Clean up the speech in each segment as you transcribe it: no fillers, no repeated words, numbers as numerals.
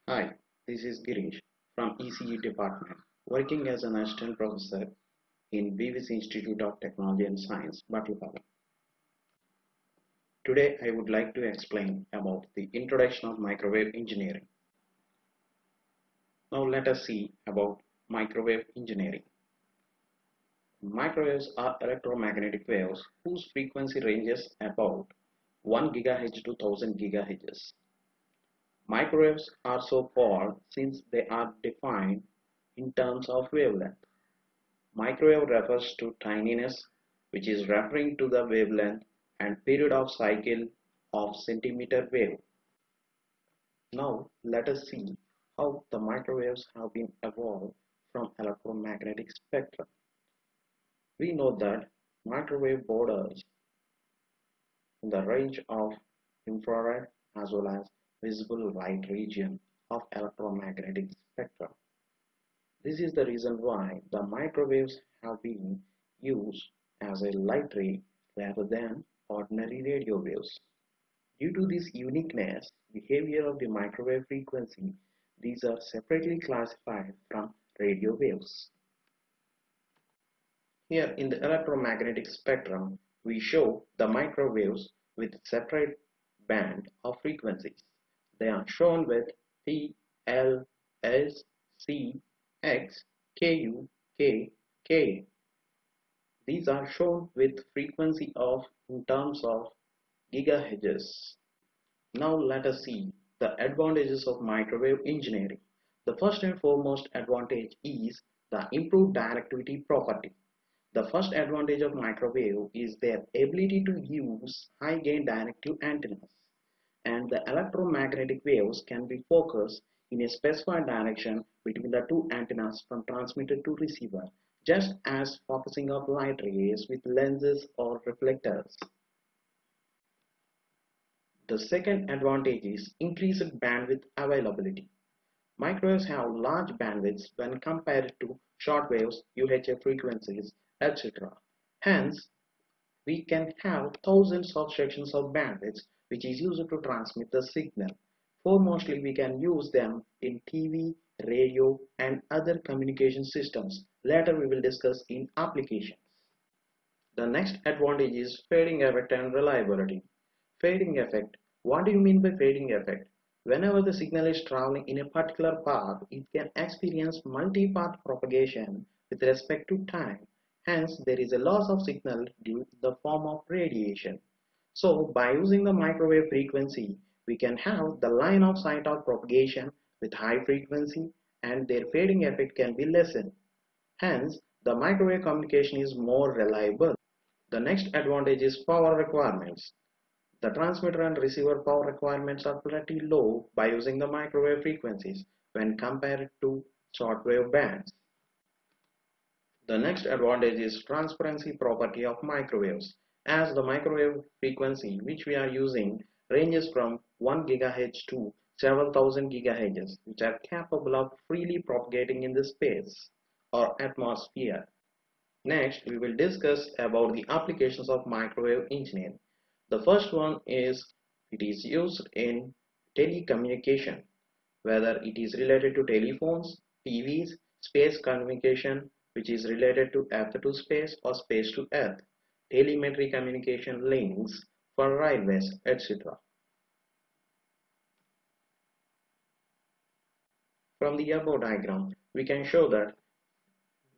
Hi, this is Girish from ECE department, working as an assistant professor in BVC Institute of Technology and Science, Batlapallam. Today I would like to explain about the introduction of microwave engineering. Now let us see about microwave engineering. Microwaves are electromagnetic waves whose frequency ranges about 1 GHz to 1000 GHz. Microwaves are so called since they are defined in terms of wavelength. Microwave refers to tininess, which is referring to the wavelength and period of cycle of centimeter wave. Now let us see how the microwaves have been evolved from electromagnetic spectrum. We know that microwave borders in the range of infrared as well as visible light region of electromagnetic spectrum. This is the reason why the microwaves have been used as a light ray rather than ordinary radio waves. Due to this uniqueness behavior of the microwave frequency, these are separately classified from radio waves. Here in the electromagnetic spectrum, we show the microwaves with separate band of frequencies. They are shown with P, L, S, C, X, Ku, K, K. These are shown with frequency of in terms of gigahertz. Now let us see the advantages of microwave engineering. The first and foremost advantage is the improved directivity property. The first advantage of microwave is their ability to use high gain directive antennas, and the electromagnetic waves can be focused in a specified direction between the two antennas from transmitter to receiver, just as focusing of light rays with lenses or reflectors. The second advantage is increased bandwidth availability. Microwaves have large bandwidths when compared to shortwaves, UHF frequencies, etc. Hence, we can have thousands of sections of bandwidth which is used to transmit the signal. Foremostly, we can use them in TV, radio, and other communication systems. Later, we will discuss in applications. The next advantage is fading effect and reliability. Fading effect. What do you mean by fading effect? Whenever the signal is traveling in a particular path, it can experience multi-path propagation with respect to time. Hence, there is a loss of signal due to the form of radiation. So, by using the microwave frequency, we can have the line of sight of propagation with high frequency and their fading effect can be lessened. Hence, the microwave communication is more reliable. The next advantage is power requirements. The transmitter and receiver power requirements are pretty low by using the microwave frequencies when compared to shortwave bands. The next advantage is transparency property of microwaves. As the microwave frequency which we are using ranges from 1 GHz to several thousand GHz, which are capable of freely propagating in the space or atmosphere. Next, we will discuss about the applications of microwave engineering. The first one is it is used in telecommunication, whether it is related to telephones, TVs, space communication, which is related to earth to space or space to earth, telemetry communication links for railways, etc. From the above diagram, we can show that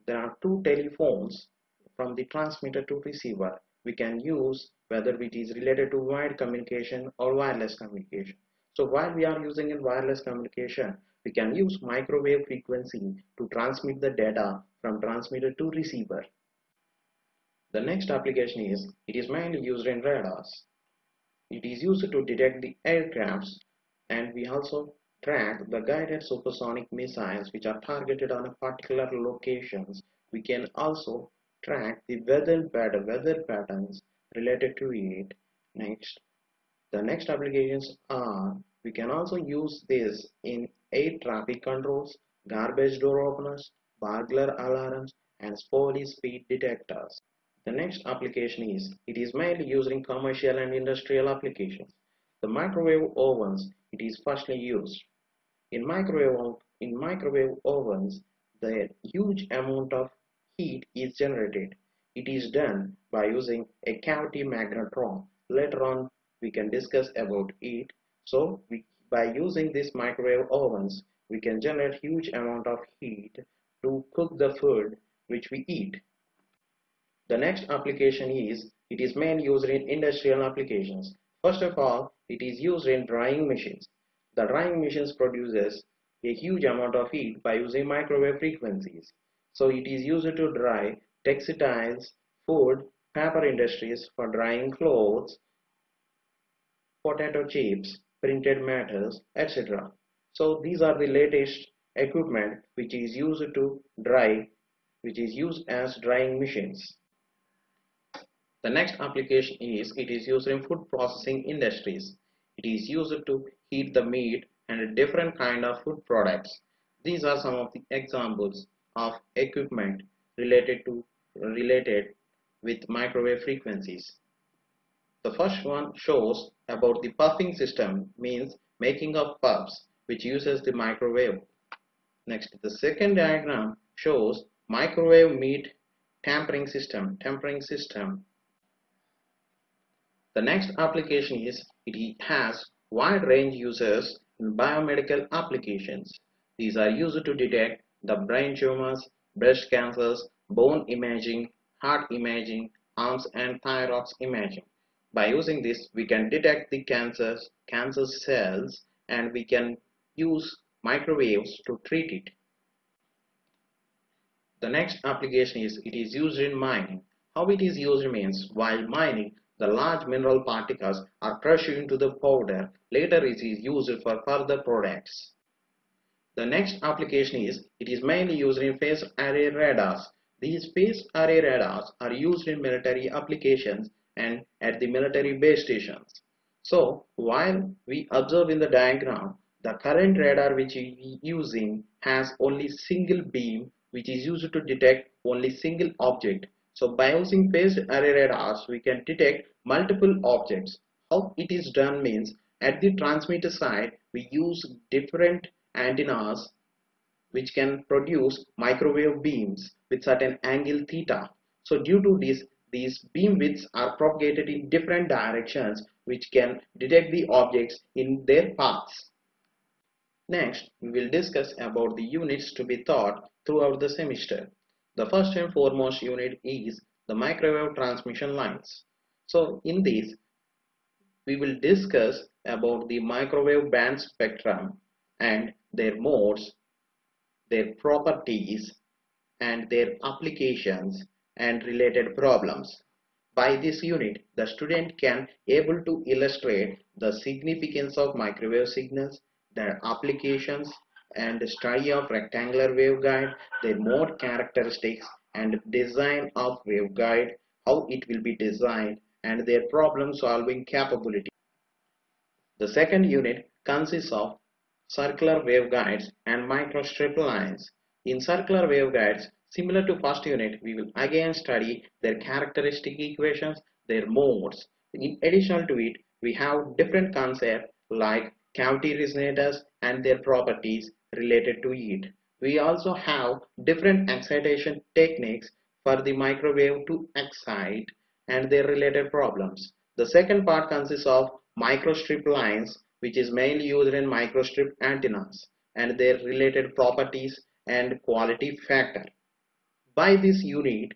there are two telephones from the transmitter to receiver. We can use whether it is related to wired communication or wireless communication. So while we are using in wireless communication, we can use microwave frequency to transmit the data from transmitter to receiver. The next application is, it is mainly used in radars. It is used to detect the aircrafts, and we also track the guided supersonic missiles which are targeted on a particular locations. We can also track the weather patterns related to it. The next applications are, we can also use this in air traffic controls, garbage door openers, burglar alarms, and police speed detectors. The next application is, it is mainly used in commercial and industrial applications. The microwave ovens, it is firstly used. In microwave ovens, the huge amount of heat is generated. It is done by using a cavity magnetron. Later on, we can discuss about it. By using these microwave ovens, we can generate huge amount of heat to cook the food which we eat. The next application is, it is mainly used in industrial applications. First of all, it is used in drying machines. The drying machines produces a huge amount of heat by using microwave frequencies. So it is used to dry textiles, food, paper industries for drying clothes, potato chips, printed matters, etc. So these are the latest equipment which is used to dry, which is used as drying machines. The next application is, it is used in food processing industries. It is used to heat the meat and different kind of food products. These are some of the examples of equipment related with microwave frequencies. The first one shows about the puffing system, means making of puffs, which uses the microwave. Next, the second diagram shows microwave meat tempering system. The next application is, it has wide range uses in biomedical applications. These are used to detect the brain tumors, breast cancers, bone imaging, heart imaging, arms and thyroid imaging. By using this, we can detect the cancer cells, and we can use microwaves to treat it. The next application is, it is used in mining. How it is used means, while mining, the large mineral particles are crushed into the powder. Later it is used for further products. The next application is, it is mainly used in phased array radars. These phased array radars are used in military applications and at the military base stations. So while we observe in the diagram, the current radar which we are using has only single beam, which is used to detect only single object. So by using phased array radars, we can detect multiple objects. How it is done means, at the transmitter side, we use different antennas which can produce microwave beams with certain angle theta. So due to this, these beam widths are propagated in different directions, which can detect the objects in their paths. Next, we will discuss about the units to be taught throughout the semester. The first and foremost unit is the microwave transmission lines. So in this, we will discuss about the microwave band spectrum and their modes, their properties, and their applications and related problems. By this unit, the student can able to illustrate the significance of microwave signals, their applications, and the study of rectangular waveguide, their mode characteristics, and design of waveguide, how it will be designed, and their problem solving capability. The second unit consists of circular waveguides and microstrip lines. In circular waveguides, similar to first unit, we will again study their characteristic equations, their modes. In addition to it, we have different concepts like cavity resonators and their properties related to it. We also have different excitation techniques for the microwave to excite and their related problems. The second part consists of microstrip lines, which is mainly used in microstrip antennas and their related properties and quality factor. By this unit,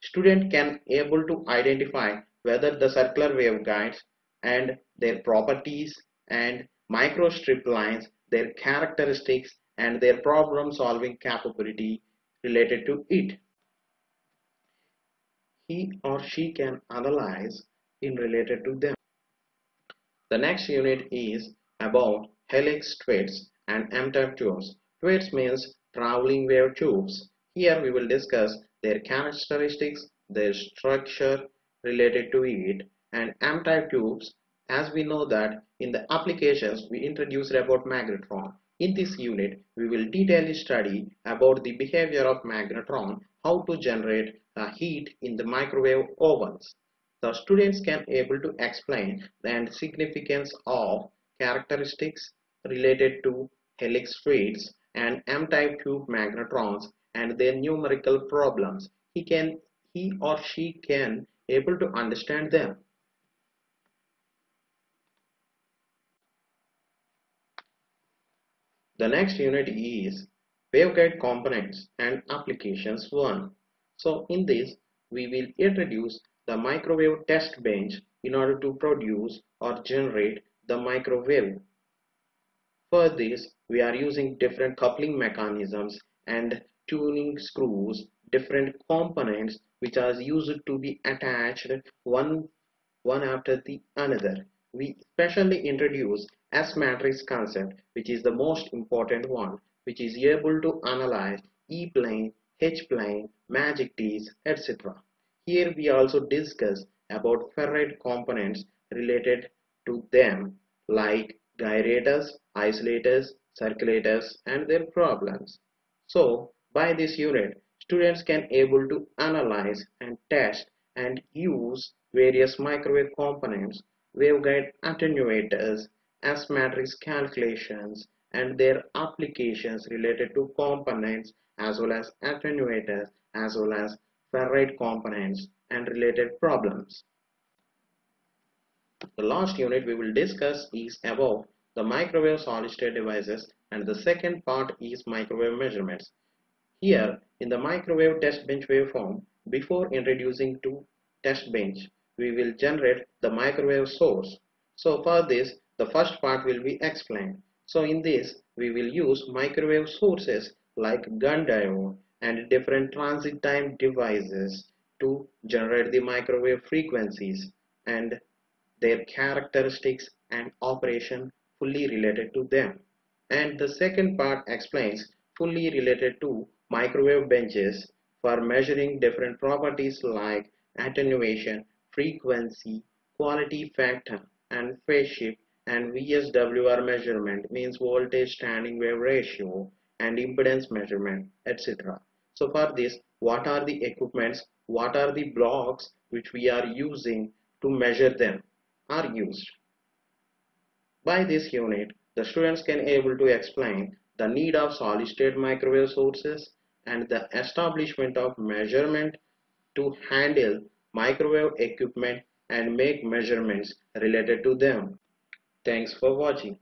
student can able to identify whether the circular waveguides and their properties and microstrip lines, their characteristics and their problem solving capability related to it. He or she can analyze in related to them. The next unit is about helix threads and M-type tubes. Threads means traveling wave tubes. Here we will discuss their characteristics, their structure related to it, and M-type tubes. As we know that in the applications we introduced about magnetron. In this unit we will detailly study about the behavior of magnetron, how to generate heat in the microwave ovens. The students can able to explain the significance of characteristics related to helix streets, and M-type tube magnetrons and their numerical problems. He or she can able to understand them. The next unit is waveguide components and applications 1. So in this we will introduce the microwave test bench in order to produce or generate the microwave. For this, we are using different coupling mechanisms and tuning screws, different components which are used to be attached one after the another. We specially introduce S-matrix concept, which is the most important one, which is able to analyze E-plane, H-plane, magic tees, etc. Here we also discuss about ferrite components related to them like gyrators, isolators, circulators and their problems. So by this unit, students can able to analyze and test and use various microwave components, waveguide attenuators, S-matrix calculations and their applications related to components as well as attenuators as well as ferrite components and related problems. The last unit we will discuss is about the microwave solid state devices, and the second part is microwave measurements. Here in the microwave test bench waveform, before introducing to test bench, we will generate the microwave source. So for this, the first part will be explained. So in this, we will use microwave sources like gun diode and different transit time devices to generate the microwave frequencies and their characteristics and operation fully related to them. And the second part explains fully related to microwave benches for measuring different properties like attenuation, frequency, quality factor, and phase shift, and VSWR measurement means voltage standing wave ratio and impedance measurement, etc. So for this, what are the equipments, what are the blocks which we are using to measure them are used. By this unit, the students can able to explain the need of solid-state microwave sources and the establishment of measurement to handle microwave equipment and make measurements related to them. Thanks for watching.